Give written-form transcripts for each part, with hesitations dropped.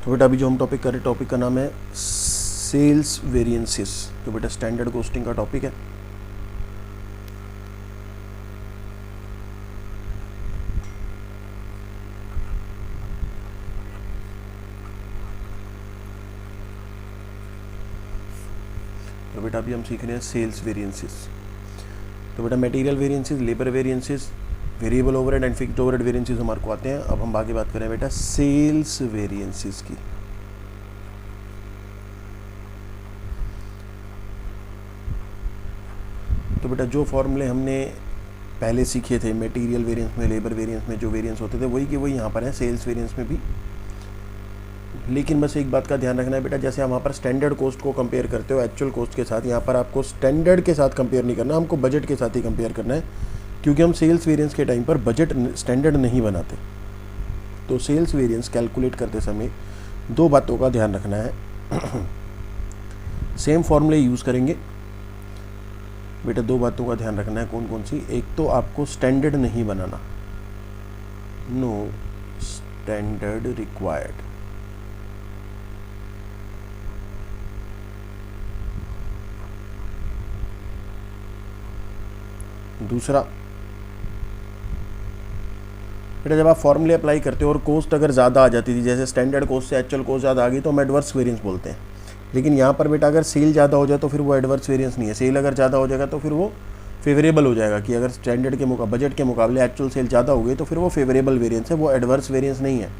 तो बेटा अभी जो हम टॉपिक कर रहे हैं, टॉपिक का नाम है सेल्स वेरिएंसेस। तो बेटा स्टैंडर्ड कॉस्टिंग का टॉपिक है। तो बेटा अभी हम सीख रहे हैं सेल्स वेरिएंसेस। तो बेटा material variances, labour variances, variable overhead and fixed overhead variances हमारे को आते हैं। अब हम आगे बात करें बेटा सेल्स वेरिएंसेस की। तो बेटा जो फॉर्मूले हमने पहले सीखे थे मटेरियल वेरिएंस में, लेबर वेरिएंस में जो वेरिएंस होते थे, वही के वही यहाँ पर है सेल्स वेरिएंस में भी। लेकिन बस एक बात का ध्यान रखना है बेटा, जैसे हम वहाँ पर स्टैंडर्ड कॉस्ट को कंपेयर करते हो एक्चुअल कॉस्ट के साथ, यहाँ पर आपको स्टैंडर्ड के साथ कंपेयर नहीं करना, हमको बजट के साथ ही कंपेयर करना है, क्योंकि हम सेल्स वेरिएंस के टाइम पर बजट स्टैंडर्ड नहीं बनाते। तो सेल्स वेरिएंस कैलकुलेट करते समय दो बातों का ध्यान रखना है। सेम फॉर्मूले यूज़ करेंगे बेटा, दो बातों का ध्यान रखना है। कौन कौन सी? एक तो आपको स्टैंडर्ड नहीं बनाना, नो स्टैंडर्ड रिक्वायर्ड। दूसरा बेटा, जब आप फॉर्मूले अप्लाई करते हो और कॉस्ट अगर ज़्यादा आ जाती थी, जैसे स्टैंडर्ड कॉस्ट से एक्चुअल कॉस्ट ज़्यादा आ गई, तो हम एडवर्स वेरिएंस बोलते हैं। लेकिन यहाँ पर बेटा अगर सेल ज़्यादा हो जाए तो फिर वो एडवर्स वेरिएंस नहीं है। सेल अगर ज़्यादा हो जाएगा तो फिर वो फेवरेबल हो जाएगा, कि अगर स्टैंडर्ड के बजट के मुकाबले एक्चुअल सेल ज़्यादा हो गई तो फिर वो फेवरेबल वेरिएंस है, वो एडवर्स वेरिएंस नहीं है।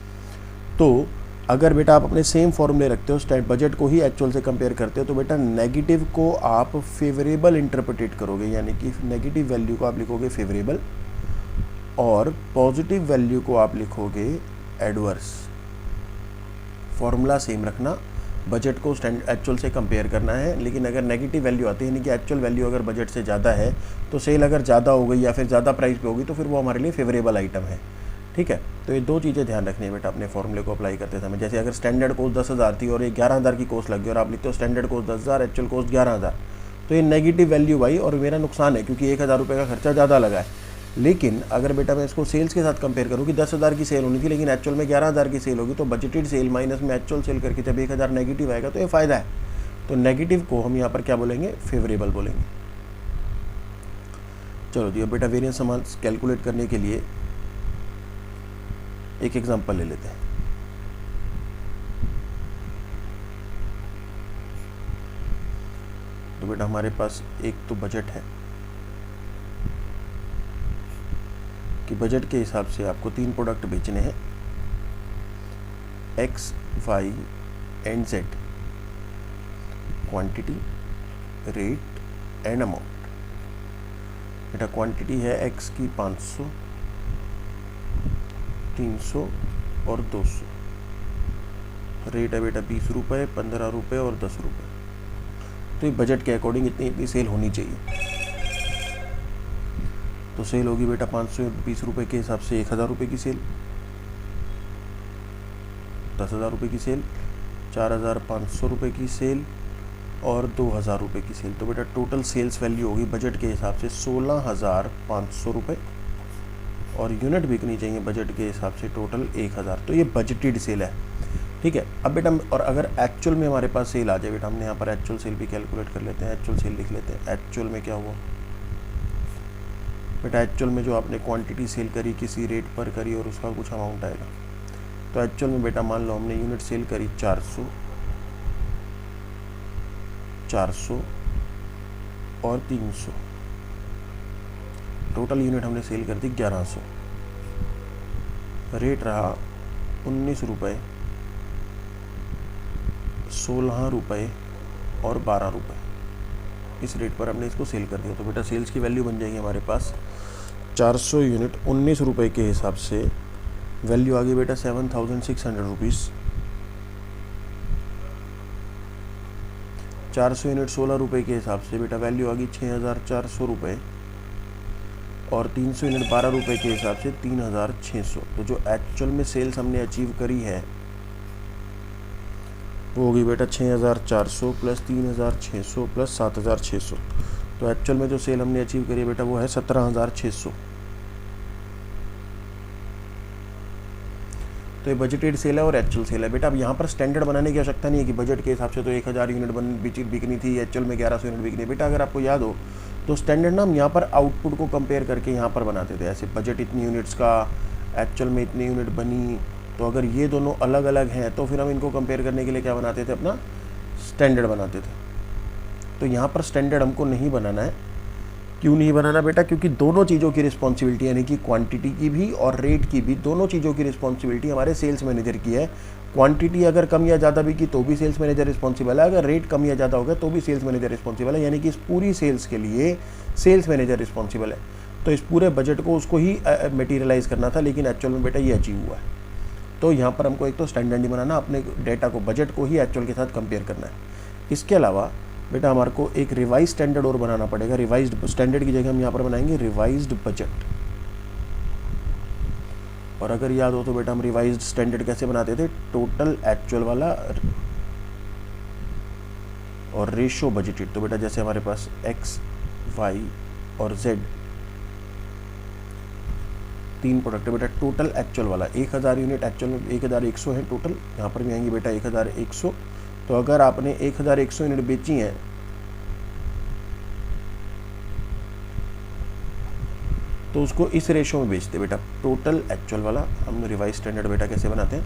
तो अगर बेटा आप अपने सेम फॉर्मूले रखते हो, बजट को ही एक्चुअल से कंपेयर करते हो, तो बेटा नेगेटिव को आप फेवरेबल इंटरप्रेट करोगे, यानी कि नेगेटिव वैल्यू को आप लिखोगे फेवरेबल और पॉजिटिव वैल्यू को आप लिखोगे एडवर्स। फॉर्मूला सेम रखना, बजट को एक्चुअल से कंपेयर करना है। लेकिन अगर नेगेटिव वैल्यू आती है, यानी कि एक्चुअल वैल्यू अगर बजट से ज़्यादा है, तो सेल अगर ज़्यादा हो गई या फिर ज़्यादा प्राइस पे होगी, तो फिर वो हमारे लिए फेवरेबल आइटम है। ठीक है, तो ये दो चीज़ें ध्यान रखनी है बेटा अपने फॉर्मूले को अप्लाई करते समय। जैसे अगर स्टैंडर्ड कॉस्ट 10,000 थी और ये 11,000 की कॉस्ट लग गई और आप लिखते हो स्टैंडर्ड कॉस्ट 10,000, एक्चुअल कॉस्ट 11,000, तो ये नेगेटिव वैल्यू भाई और मेरा नुकसान है, क्योंकि 1,000 रुपये का खर्चा ज़्यादा लगा है। लेकिन अगर बेटा मैं इसको सेल्स के साथ कंपेयर करूँ कि 10,000 की सेल होनी थी लेकिन एक्चुअल में 11,000 की सेल होगी, तो बजटेड सेल माइनस में एक्चुअल सेल करके जब 1,000 नेगेटिव आएगा तो ये फ़ायदा है। तो नेगेटिव को हम यहाँ पर क्या बोलेंगे? फेवरेबल बोलेंगे। चलो जी, अब बेटा वेरिएंस हम कैलकुलेट करने के लिए एक एग्जांपल ले लेते हैं। तो बेटा हमारे पास एक तो बजट है कि बजट के हिसाब से आपको 3 प्रोडक्ट बेचने हैं, X, Y and Z, quantity, rate and amount. बेटा क्वांटिटी है एक्स की 500, 300 और 200। रेट है बेटा 20 रुपये, 15 रुपये और 10 रुपये। तो ये बजट के अकॉर्डिंग इतनी सेल होनी चाहिए। तो सेल होगी बेटा 520 रुपये के हिसाब से 1,000 रुपये की सेल, 10,000 रुपये की सेल, 4,500 रुपये की सेल और 2,000 रुपये की सेल। तो बेटा टोटल सेल्स वैल्यू होगी बजट के हिसाब से 16,500 रुपये और यूनिट बिकनी चाहिए बजट के हिसाब से टोटल 1,000। तो ये बजटेड सेल है। ठीक है, अब बेटा और अगर एक्चुअल में हमारे पास सेल आ जाए, बेटा हमने यहाँ पर एक्चुअल सेल भी कैलकुलेट कर लेते हैं। एक्चुअल सेल लिख लेते हैं। एक्चुअल में क्या हुआ बेटा? एक्चुअल में जो आपने क्वांटिटी सेल करी, किसी रेट पर करी और उसका कुछ अमाउंट आएगा। तो एक्चुअल में बेटा मान लो हमने यूनिट सेल करी 400, 400 और 300, टोटल यूनिट हमने सेल कर दी 1100। रेट रहा 19 रुपये, 16 रुपये और 12 रुपये। इस रेट पर हमने इसको सेल कर दिया। तो बेटा सेल्स की वैल्यू बन जाएगी हमारे पास 400 यूनिट 19 रुपये के हिसाब से वैल्यू आ गई बेटा 7,600 रुपीज़। 400 यूनिट 16 रुपये के हिसाब से बेटा वैल्यू आ गई 6,400 रुपये और 300 यूनिट 12 रुपये के हिसाब से 3,600। तो जो एक्चुअल में सेल्स हमने अचीव करी है वो होगी बेटा 6,400 प्लस 3,600 प्लस 7,600। तो एक्चुअल में जो सेल हमने अचीव करी है बेटा वो है 17,600। तो ये बजटेड सेल है और एक्चुअल सेल है। बेटा अब यहाँ पर स्टैंडर्ड बनाने की आवश्यकता नहीं है कि बजट के हिसाब से तो 1000 यूनिट बिकनी थी, एक्चुअल में 1100 यूनिट बिकनी है। बेटा अगर आपको याद हो तो स्टैंडर्ड ना हम यहाँ पर आउटपुट को कंपेयर करके यहाँ पर बनाते थे, ऐसे बजट इतनी यूनिट्स का, एक्चुअल में इतनी यूनिट बनी। तो अगर ये दोनों अलग अलग हैं तो फिर हम इनको कंपेयर करने के लिए क्या बनाते थे, अपना स्टैंडर्ड बनाते थे। तो यहाँ पर स्टैंडर्ड हमको नहीं बनाना है। क्यों नहीं बनाना बेटा? क्योंकि दोनों चीज़ों की रिस्पॉन्सिबिलिटी यानी कि क्वांटिटी की भी और रेट की भी, दोनों चीज़ों की रिस्पॉन्सिबिलिटी हमारे सेल्स मैनेजर की है। क्वांटिटी अगर कम या ज़्यादा बिकी तो भी सेल्स मैनेजर रिस्पॉन्सिबल है, अगर रेट कम या ज़्यादा हो गया तो भी सेल्स मैनेजर रिस्पॉन्सिबल है। यानी कि इस पूरी सेल्स के लिए सेल्स मैनेजर रिस्पॉन्सिबल है। तो इस पूरे बजट को उसको ही मटीरियलाइज़ करना था, लेकिन एक्चुअल में बेटा ये अचीव हुआ है। तो यहाँ पर हमको एक तो स्टैंडर्ड नहीं बनाना, अपने डेटा को, बजट को ही एक्चुअल के साथ कंपेयर करना है। इसके अलावा बेटा हमारे को एक रिवाइज स्टैंडर्ड और बनाना पड़ेगा। रिवाइज्ड स्टैंडर्ड की जगह हम यहाँ पर बनाएंगे रिवाइज्ड बजट। और अगर याद हो तो बेटा हम रिवाइज्ड स्टैंडर्ड कैसे बनाते थे, टोटल एक्चुअल वाला और रेशो बजटेड। तो बेटा जैसे हमारे पास एक्स, वाई और जेड तीन प्रोडक्ट है बेटा, टोटल एक्चुअल वाला 1000 यूनिट, एक्चुअल में 1100 है टोटल। यहाँ पर भी आएंगे बेटा 1100। तो अगर आपने 1100 यूनिट बेची हैं तो उसको इस रेशो में बेचते बेटा, टोटल एक्चुअल वाला। हम रिवाइज स्टैंडर्ड बेटा कैसे बनाते हैं,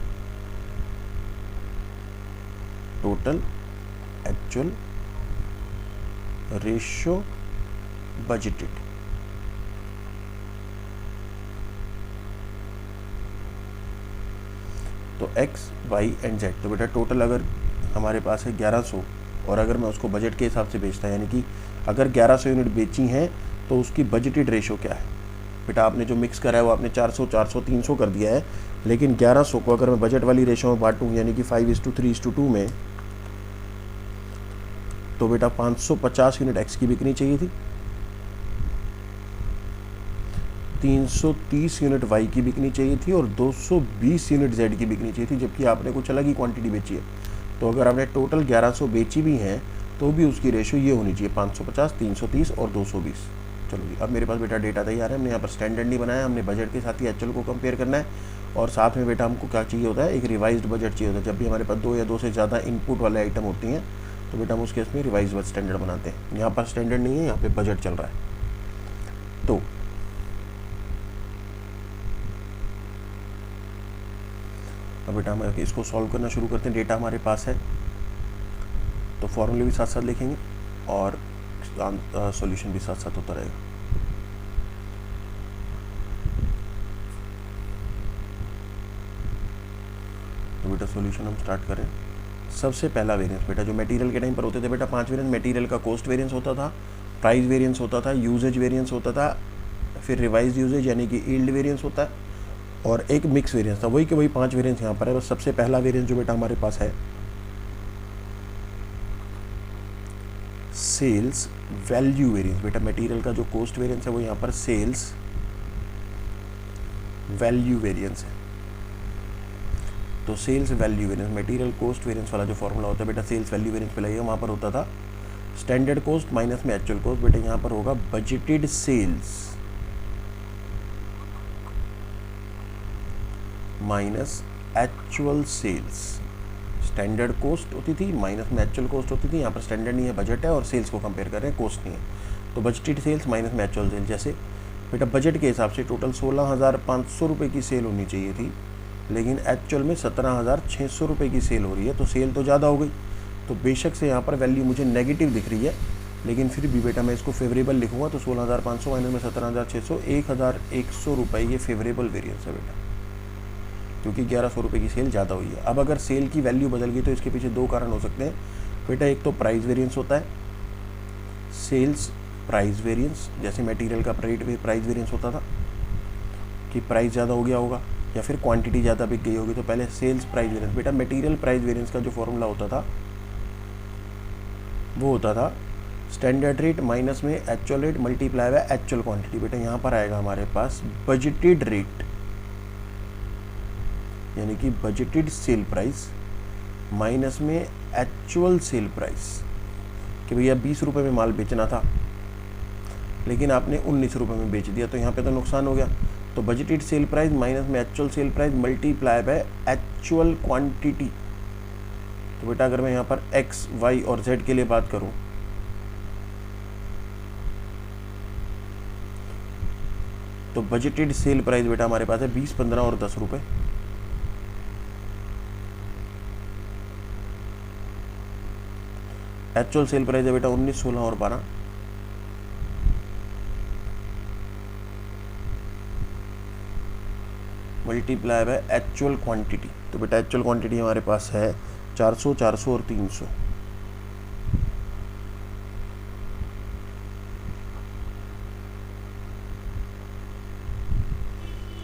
टोटल एक्चुअल रेशो बजटेड। तो x, y एंड z। तो बेटा टोटल अगर हमारे पास है 1100 और अगर मैं उसको बजट के हिसाब से बेचता है, यानी कि अगर 1100 यूनिट बेची हैं तो उसकी बजटेड रेशो क्या है बेटा? आपने जो मिक्स करा है वो आपने 400, 400, 300 कर दिया है, लेकिन 1100 को अगर मैं बजट वाली रेशो में बांटूँ यानी कि 5:3:2 में, तो बेटा 550 यूनिट x की बिकनी चाहिए थी, 330 यूनिट y की बिकनी चाहिए थी और 220 यूनिट z की बिकनी चाहिए थी, जबकि आपने कुछ अलग ही क्वांटिटी बेची है। तो अगर आपने टोटल 1100 बेची भी हैं तो भी उसकी रेशो ये होनी चाहिए 550, 330 और 220। चलो जी, अब मेरे पास बेटा डेटा तैयार है। हमने यहाँ पर स्टैंडर्ड नहीं बनाया, हमने बजट के साथ ही एक्चुअल को कंपेयर करना है। और साथ में बेटा हमको क्या चाहिए होता है, एक रिवाइज्ड बजट चाहिए होता है। जब भी हमारे पास 2 या 2 से ज़्यादा इनपुट वाले आइटम होती हैं तो बेटा हम उस केस में रिवाइज्ड स्टैंडर्ड बनाते हैं। यहाँ पर स्टैंडर्ड नहीं है, यहाँ पर बजट चल रहा है। तो अब बेटा हम इसको सॉल्व करना शुरू करते हैं। डेटा हमारे पास है तो फॉर्मूले भी साथ साथ लिखेंगे और सॉल्यूशन भी साथ साथ होता रहेगा। तो बेटा सॉल्यूशन हम स्टार्ट करें। सबसे पहला वेरिएंस बेटा जो मटेरियल के टाइम पर होते थे बेटा 5 वेरिएंस। मटेरियल का कॉस्ट वेरिएंस होता था, प्राइस वेरिएंस होता था, यूजेज वेरिएंस होता था, फिर रिवाइज यूजेज यानी कि यील्ड वेरिएंस होता है, और एक मिक्स वेरिएंस था। वही कि वही 5 वेरिएंस यहाँ पर है। बस सबसे पहला वेरिएंस जो बेटा हमारे पास है, सेल्स वैल्यू वेरिएंस। बेटा मटेरियल का जो कॉस्ट वेरिएंस है वो यहाँ पर सेल्स वैल्यू वेरिएंस है। तो sales value variance, material cost variance वाला जो फॉर्मूला होता है बेटा सेल्स वैल्यू वेरिएंस पे लगेगा। वहाँ पर होता था स्टैंडर्ड कॉस्ट माइनस में एक्चुअल कॉस्ट। बेटा यहाँ पर होगा budgeted sales minus actual sales. Standard cost होती थी माइनस में एक्चुअल कॉस्ट होती थी। यहाँ पर स्टैंडर्ड नहीं है, बजट है और सेल्स को कंपेयर कर रहे हैं, कॉस्ट नहीं है। तो बजटेड सेल्स माइनस में एक्चुअल सेल्स। जैसे बेटा बजट के हिसाब से टोटल 16,500 रुपये की सेल होनी चाहिए थी, लेकिन एक्चुअल में 17,600 रुपये की सेल हो रही है, तो सेल तो ज़्यादा हो गई। तो बेशक से यहाँ पर वैल्यू मुझे नेगेटिव दिख रही है, लेकिन फिर भी बेटा मैं इसको फेवरेबल लिखूँगा। तो 16,500 माइनस में 17,600, 1,100 रुपये ये फेवरेबल वेरिएंस है बेटा, क्योंकि 1100 रुपये की सेल ज़्यादा हुई है। अब अगर सेल की वैल्यू बदल गई तो इसके पीछे 2 कारण हो सकते हैं बेटा। एक तो प्राइस वेरिएंस होता है, सेल्स प्राइस वेरिएंस, जैसे मटेरियल का प्राइस वेरिएंस होता था कि प्राइस ज़्यादा हो गया होगा या फिर क्वांटिटी ज़्यादा बिक गई होगी, तो पहले सेल्स प्राइस वेरिएंस। बेटा मटेरियल प्राइस वेरिएंस का जो फॉर्मूला होता था वो होता था स्टैंडर्ड रेट माइनस में actual rate multiply by actual quantity. बेटा यहाँ पर आएगा हमारे पास बजटेड रेट यानी कि बजटेड सेल प्राइस माइनस में एक्चुअल सेल प्राइस। कि भैया 20 रुपये में माल बेचना था लेकिन आपने 19 रुपये में बेच दिया, तो यहाँ पे तो नुकसान हो गया। तो बजटेड सेल प्राइस माइनस में actual sale price multiply by actual quantity. तो बेटा अगर मैं यहाँ पर एक्स वाई और जेड के लिए बात करूँ तो बजटेड सेल प्राइस बेटा हमारे पास है 20, 15 और 10 रुपए। एक्चुअल सेल प्राइस है बेटा 19, 16 और 12। Multiply by actual quantity. तो बेटा एक्चुअल क्वांटिटी हमारे पास है 400, 400 और 300।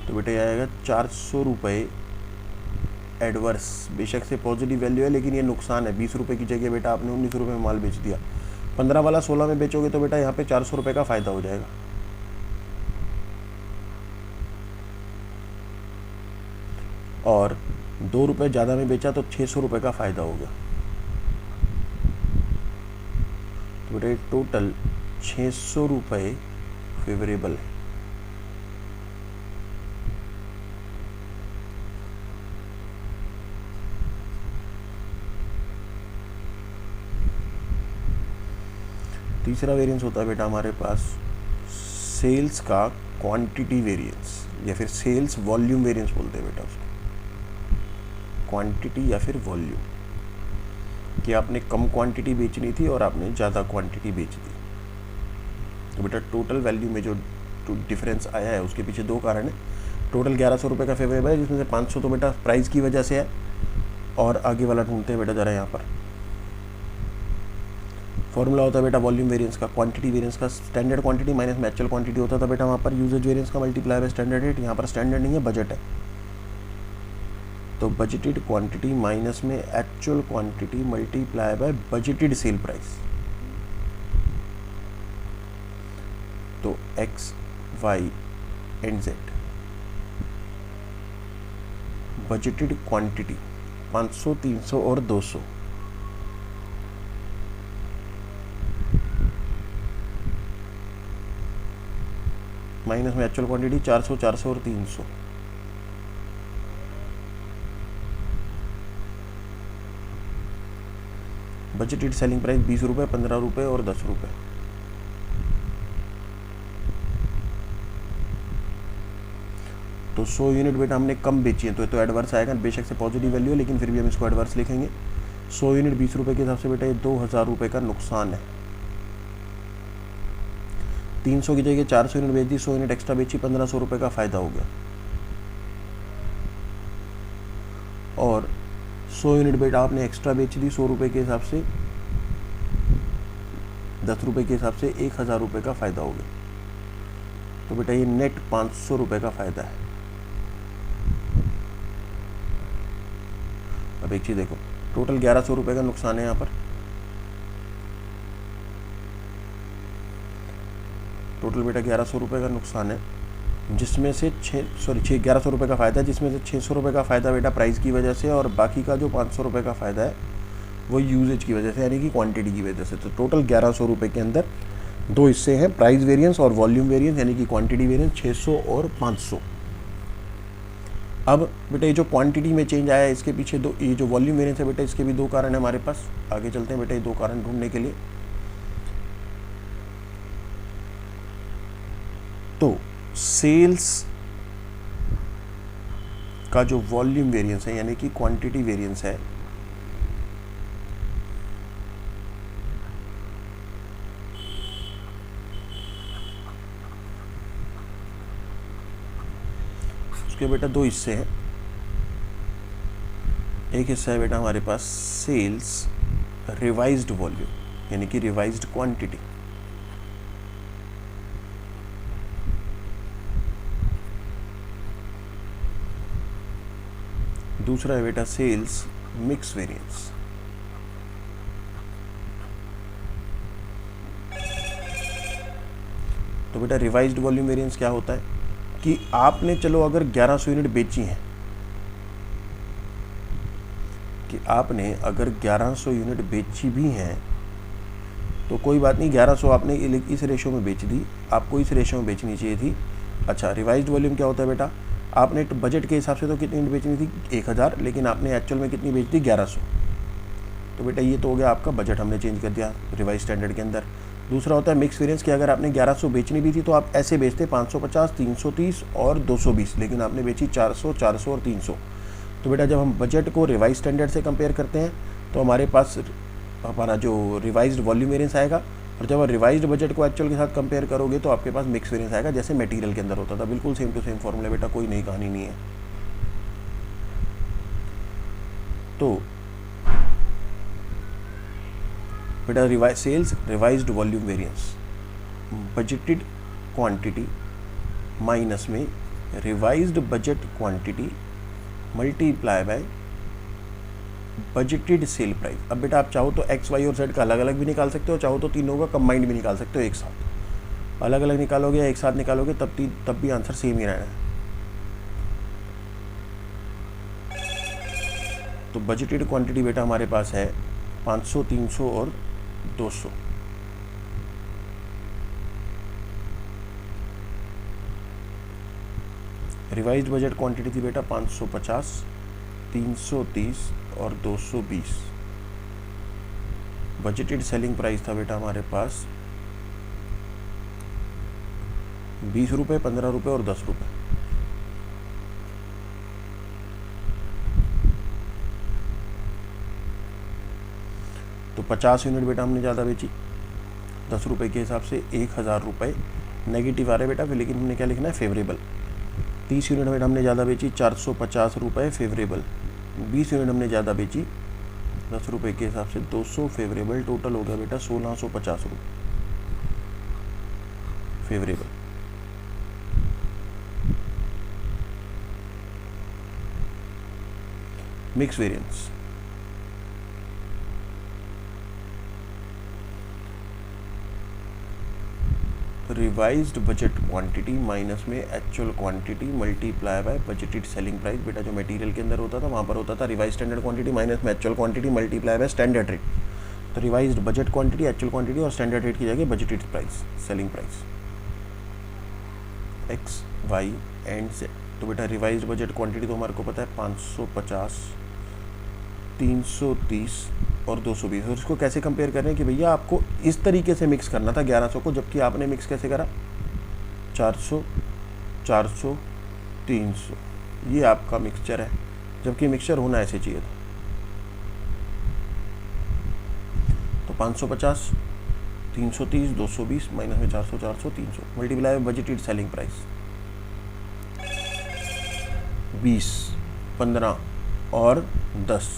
तो बेटा ये आएगा 400 रुपये एडवर्स। बेशक से पॉजिटिव वैल्यू है लेकिन ये नुकसान है। 20 रुपये की जगह बेटा आपने 19 रुपये में माल बेच दिया। 15 वाला 16 में बेचोगे तो बेटा यहाँ पे 400 रुपये का फ़ायदा हो जाएगा। और 2 रुपये ज़्यादा में बेचा तो 600 रुपये का फ़ायदा हो गया। तो बेटा टोटल 600 रुपये फेवरेबल है। तीसरा वेरिएंस होता है बेटा हमारे पास सेल्स का क्वांटिटी वेरिएंस या फिर सेल्स वॉल्यूम वेरिएंस बोलते हैं बेटा उसको। क्वांटिटी या फिर वॉल्यूम कि आपने कम क्वांटिटी बेचनी थी और आपने ज़्यादा क्वांटिटी बेच दी। तो बेटा टोटल वैल्यू में जो डिफरेंस आया है उसके पीछे दो कारण है। टोटल 1100 रुपये का फेवरेबल है जिसमें से 500 तो बेटा प्राइस की वजह से है। और आगे वाला ढूंढते हैं बेटा ज़रा यहाँ पर। फॉर्मूला होता है बेटा वॉल्यूम वेरिएंस का, क्वांटिटी वेरिएंस का स्टैंडर्ड क्वांटिटी माइनस में एक्चुअल क्वांटिटी होता था बेटा वहाँ पर यूजेज वेरिएंस का मल्टीप्लाई बाय स्टैंडर्ड रेट। यहाँ पर स्टैंडर्ड नहीं है, बजट है। तो बजटेड क्वांटिटी माइनस में actual quantity multiply by budgeted sale price. तो X Y and Z budgeted quantity 500, 300 और 200 माइनस में एक्चुअल क्वांटिटी 400, 400 और 300। बजटेड सेलिंग प्राइस 20 रुपये, 15 रुपये और 10 रुपये। तो 100 यूनिट बेटा हमने कम बेची है तो ये तो एडवर्स आएगा। बेशक से पॉजिटिव वैल्यू है लेकिन फिर भी हम इसको एडवर्स लिखेंगे। 100 यूनिट 20 रुपये के हिसाब से बेटा ये 2000 रुपये का नुकसान है। 300 की जगह 400 यूनिट बेच दी, 100 यूनिट एक्स्ट्रा बेची, 1500 रुपये का फ़ायदा हो गया। और 100 यूनिट बेटा आपने एक्स्ट्रा बेच दी 100 रुपये के हिसाब से, 10 रुपये के हिसाब से 1000 रुपये का फ़ायदा हो गया। तो बेटा ये नेट 500 रुपये का फ़ायदा है। अब एक चीज़ देखो, टोटल 1100 रुपये का नुकसान है यहाँ पर। टोटल बेटा 1100 रुपये का नुकसान है जिसमें से 1100 रुपये का फ़ायदा है जिसमें से 600 रुपये का फ़ायदा बेटा प्राइस की वजह से और बाकी का जो 500 रुपये का फ़ायदा है वो यूजेज की वजह से यानी कि क्वांटिटी की वजह से। तो टोटल 1100 रुपये के अंदर दो हिस्से हैं, प्राइस वेरिएंस और वॉल्यूम वेरिएंस यानी कि क्वांटिटी वेरिएंस 600 और 500। अब बेटा ये जो क्वांटिटी में चेंज आया है इसके पीछे ये जो वॉल्यूम वेरिएंस है बेटा इसके भी दो कारण है हमारे पास। आगे चलते हैं बेटा ये दो कारण ढूंढने के लिए। तो सेल्स का जो वॉल्यूम वेरिएंस है यानी कि क्वांटिटी वेरिएंस है उसके बेटा दो हिस्से हैं। एक हिस्सा है बेटा हमारे पास सेल्स रिवाइज्ड वॉल्यूम यानी कि रिवाइज्ड क्वांटिटी। दूसरा है बेटा सेल्स मिक्स वेरिएंस। तो बेटा रिवाइज्ड वॉल्यूम वेरिएंस क्या होता है कि आपने चलो अगर 1100 यूनिट बेची हैं, कि आपने अगर 1100 यूनिट बेची भी हैं तो कोई बात नहीं, 1100 आपने इस रेशो में बेच दी, आपको इस रेशो में बेचनी चाहिए थी अच्छा, रिवाइज्ड वॉल्यूम क्या होता है बेटा, आपने बजट के हिसाब से तो कितनी यूनिट बेचनी थी 1000, लेकिन आपने एक्चुअल में कितनी बेच दी 1100। तो बेटा ये तो हो गया आपका बजट, हमने चेंज कर दिया रिवाइज स्टैंडर्ड के अंदर। दूसरा होता है मिक्स वेरिएंस कि अगर आपने 1100 बेचनी भी थी तो आप ऐसे बेचते 550, 330 और 220, लेकिन आपने बेची 400, 400 और 300। तो बेटा जब हम बजट को रिवाइज स्टैंडर्ड से कंपेयर करते हैं तो हमारे पास हमारा जो रिवाइज्ड वॉल्यूम वेरिएंस आएगा, और जब आप रिवाइज्ड बजट को एक्चुअल के साथ कंपेयर करोगे तो आपके पास मिक्स वेरिएंस आएगा, जैसे मटेरियल के अंदर होता था। बिल्कुल सेम टू सेम फॉर्मूला बेटा, कोई नई कहानी नहीं है। तो बेटा sales revised volume variance, budgeted quantity minus में revised budget quantity multiply by budgeted sale price. अब बेटा आप चाहो तो एक्स, वाई और जेड का अलग अलग भी निकाल सकते हो, चाहो तो तीनों का कंबाइंड भी निकाल सकते हो एक साथ। अलग अलग निकालोगे या एक साथ निकालोगे तब भी आंसर सेम ही रहना है। तो बजटेड क्वांटिटी बेटा हमारे पास है 500, 300 और 200। रिवाइज्ड बजट क्वांटिटी थी बेटा 550, 330 और 220। बजटेड सेलिंग प्राइस था बेटा हमारे पास 20 रुपये, 15 रुपये और 10 रुपये। तो 50 यूनिट बेटा हमने ज़्यादा बेची 10 रुपये के हिसाब से, 1000 रुपये नेगेटिव आ रहे बेटा, फिर लेकिन हमने क्या लिखना है, फेवरेबल। 30 यूनिट बेटा हमने ज़्यादा बेची 450 रुपये फेवरेबल। 20 यूनिट हमने ज़्यादा बेची 10 रुपये के हिसाब से 200 फेवरेबल। टोटल हो गया बेटा 1650 रुपये favourable. Mix variance, revised budget quantity minus में actual quantity multiply by budgeted selling price. बेटा जो मटेरियल के अंदर होता था वहाँ पर होता था रिवाइज स्टैंडर्ड क्वांटिटी माइनस में actual quantity multiply by standard rate. तो revised budget quantity, actual quantity और स्टैंडर्ड रेट की जगह budgeted price, selling price X, Y and Z. तो बेटा रिवाइज्ड बजट क्वांटिटी तो हमारे को पता है 550, 330 और 220। और इसको कैसे कंपेयर कर रहे हैं कि भैया आपको इस तरीके से मिक्स करना था 1100 को, जबकि आपने मिक्स कैसे करा 400, 400, 300। ये आपका मिक्सचर है, जबकि मिक्सचर होना ऐसे चाहिए था। तो 550, 330, 220 माइनस में 400, 400, 300 मल्टीप्लाई बजटेड सेलिंग प्राइस 20, 15 और 10।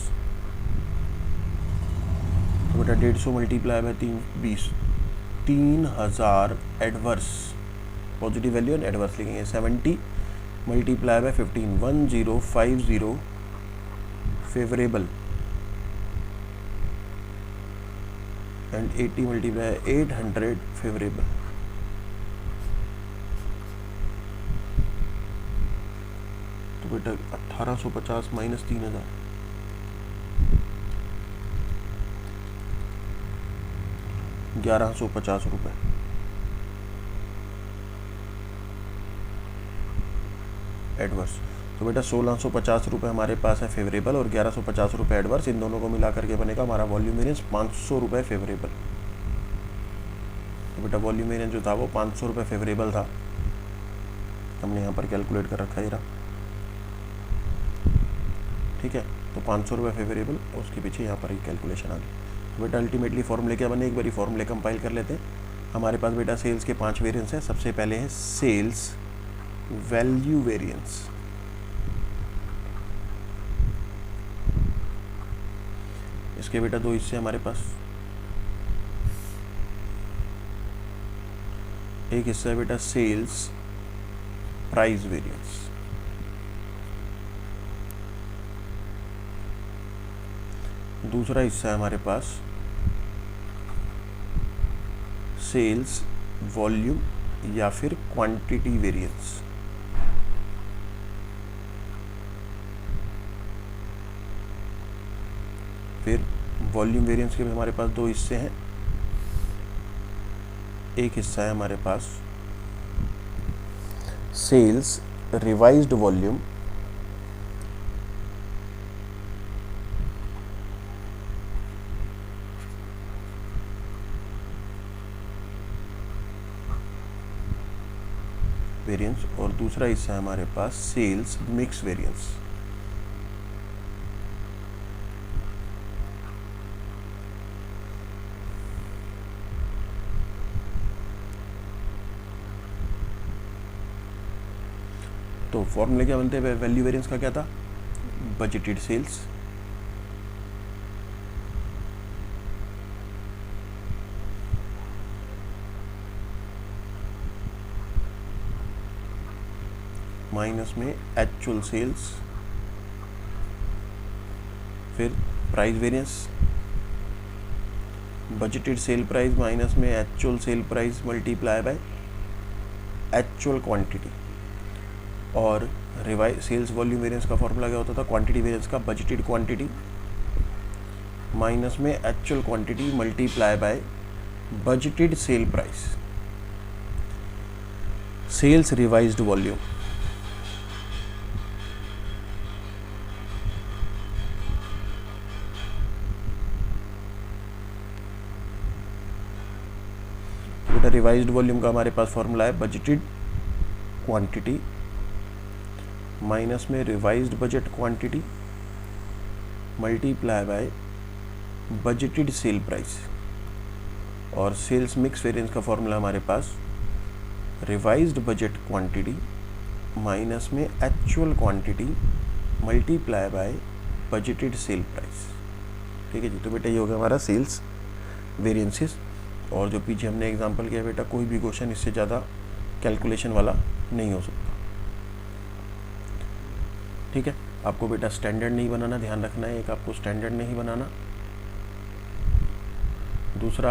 तो बेटा 150 multiply by 20, 3000 adverse, positive value and adverse लिखेंगे। 70 multiply by 15, 1050 favourable and 80 multiply 800 favourable. तो बेटा 1850 माइनस 3000, 1150 रुपये। एडवर्स। तो बेटा 1650 रुपये हमारे पास है फेवरेबल और 1150 रुपये एडवर्स। इन दोनों को मिला करके बनेगा हमारा वॉल्यूम वेरिएंस 500 रुपये फेवरेबल। तो बेटा वॉल्यूम वेरिएंस जो था वो 500 रुपये फेवरेबल था, हमने यहाँ पर कैलकुलेट कर रखा है। ठीक है, तो 500 रुपये फेवरेबल, उसके पीछे यहाँ पर ही कैलकुलेशन आ गई। तो बेटा अल्टीमेटली फॉर्मूले क्या बने, एक बारी फॉर्मूले कंपाइल कर लेते हैं। हमारे पास बेटा सेल्स के 5 वेरिएंस हैं। सबसे पहले है सेल्स वैल्यू वेरिएंस। इसके बेटा 2 हिस्से हमारे पास, एक हिस्सा है बेटा सेल्स प्राइस वेरिएंस, दूसरा हिस्सा है हमारे पास सेल्स वॉल्यूम या फिर क्वांटिटी वेरिएंस। फिर वॉल्यूम वेरिएंस के भी हमारे पास 2 हिस्से हैं। एक हिस्सा है हमारे पास सेल्स रिवाइज्ड वॉल्यूम वेरिएंस, और दूसरा हिस्सा है हमारे पास सेल्स मिक्स वेरिएंस। तो फॉर्मूले क्या बनते हैं वैल्यू वेरिएंस का? क्या था? बजटेड सेल्स माइनस में एक्चुअल सेल्स, फिर price variance, budgeted sale price minus में actual sale price multiply by actual quantity. और रिवाइज सेल्स वॉल्यूम वेरिएंस का फॉर्मूला क्या होता था? क्वांटिटी वेरिएंस का बजटेड क्वांटिटी माइनस में actual quantity multiply by budgeted sale price. Sales revised volume बेटा revised volume का हमारे पास फॉर्मूला है बजटेड क्वांटिटी माइनस में revised budget quantity multiply by budgeted sale price. और सेल्स मिक्स वेरिएंस का फॉर्मूला हमारे पास रिवाइज्ड बजट क्वांटिटी माइनस में actual quantity multiply by budgeted sale price. ठीक है जी। तो बेटा ये हो गया हमारा सेल्स वेरिएंसेस। और जो पीछे हमने एग्जांपल किया बेटा, कोई भी क्वेश्चन इससे ज़्यादा कैलकुलेशन वाला नहीं हो सकता। ठीक है। आपको बेटा स्टैंडर्ड नहीं बनाना, ध्यान रखना है। एक आपको स्टैंडर्ड नहीं बनाना, दूसरा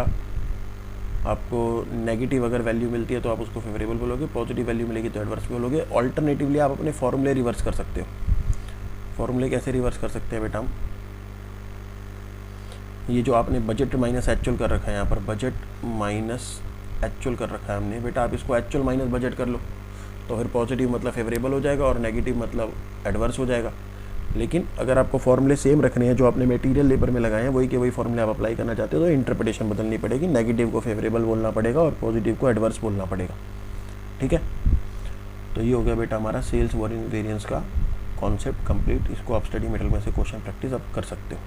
आपको नेगेटिव अगर वैल्यू मिलती है तो आप उसको फेवरेबल बोलोगे, पॉजिटिव वैल्यू मिलेगी तो एडवर्स बोलोगे। ऑल्टरनेटिवली आप अपने फॉर्मूले रिवर्स कर सकते हो। फॉर्मूले कैसे रिवर्स कर सकते हैं बेटा हम? ये जो आपने बजट माइनस एक्चुअल कर रखा है, यहाँ पर बजट माइनस एक्चुअल कर रखा है हमने बेटा, आप इसको एक्चुअल माइनस बजट कर लो तो फिर पॉजिटिव मतलब फेवरेबल हो जाएगा और नेगेटिव मतलब एडवर्स हो जाएगा। लेकिन अगर आपको फॉर्मूले सेम रखने हैं जो आपने मटेरियल लेबर में लगाए हैं, वही के वही फॉर्मूले आप अप्लाई करना चाहते हो, तो इंटरप्रिटेशन बदलनी पड़ेगी। नेगेटिव को फेवरेबल बोलना पड़ेगा और पॉजिटिव को एडवर्स बोलना पड़ेगा। ठीक है। तो ये हो गया बेटा हमारा सेल्स वेरिएंस का कॉन्सेप्ट कंप्लीट। इसको आप स्टडी मटेरियल में से क्वेश्चन प्रैक्टिस आप कर सकते हो।